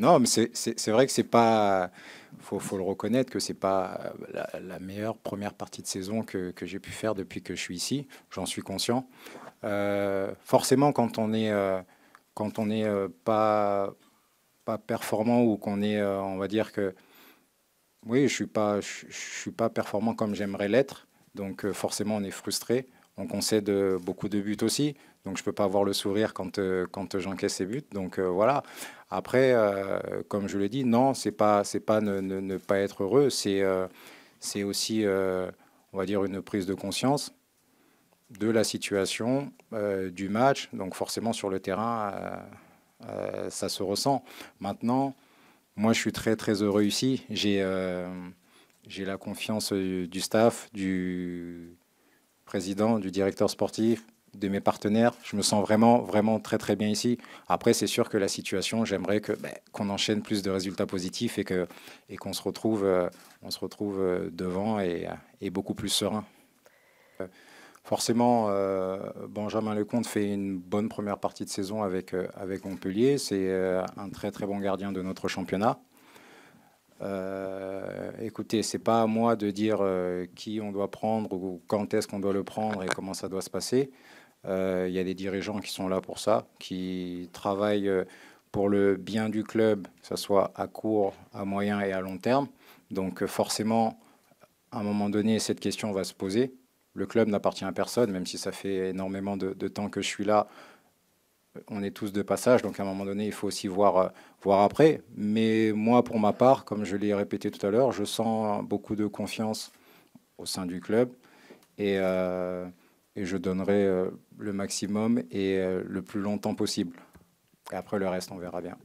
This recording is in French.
Non, mais c'est vrai que c'est pas. Faut le reconnaître que c'est pas la meilleure première partie de saison que j'ai pu faire depuis que je suis ici. J'en suis conscient. Forcément, quand on est pas performant ou qu'on est, on va dire que oui, je suis pas performant comme j'aimerais l'être. Donc forcément, on est frustré. On concède beaucoup de buts aussi. Donc je peux pas avoir le sourire quand j'encaisse ces buts. Donc voilà. Après, comme je l'ai dit, non, c'est pas ne pas être heureux. C'est aussi, on va dire, une prise de conscience de la situation, du match. Donc forcément sur le terrain, ça se ressent. Maintenant, moi, je suis très très heureux ici. J'ai la confiance du staff, du président, du directeur sportif, de mes partenaires. Je me sens vraiment vraiment très très bien ici. Après, c'est sûr que la situation, j'aimerais que qu'on enchaîne plus de résultats positifs et qu'on se retrouve on se retrouve devant et beaucoup plus serein. Forcément, Benjamin Lecomte fait une bonne première partie de saison avec Montpellier. C'est un très très bon gardien de notre championnat. Écoutez, c'est pas à moi de dire qui on doit prendre ou quand est-ce qu'on doit le prendre et comment ça doit se passer. Il y a des dirigeants qui sont là pour ça, qui travaillent pour le bien du club, que ce soit à court, à moyen et à long terme. Donc forcément, à un moment donné, cette question va se poser. Le club n'appartient à personne, même si ça fait énormément de temps que je suis là. On est tous de passage, donc à un moment donné, il faut aussi voir après. Mais moi, pour ma part, comme je l'ai répété tout à l'heure, je sens beaucoup de confiance au sein du club et je donnerai le maximum et le plus longtemps possible. Et après, le reste, on verra bien.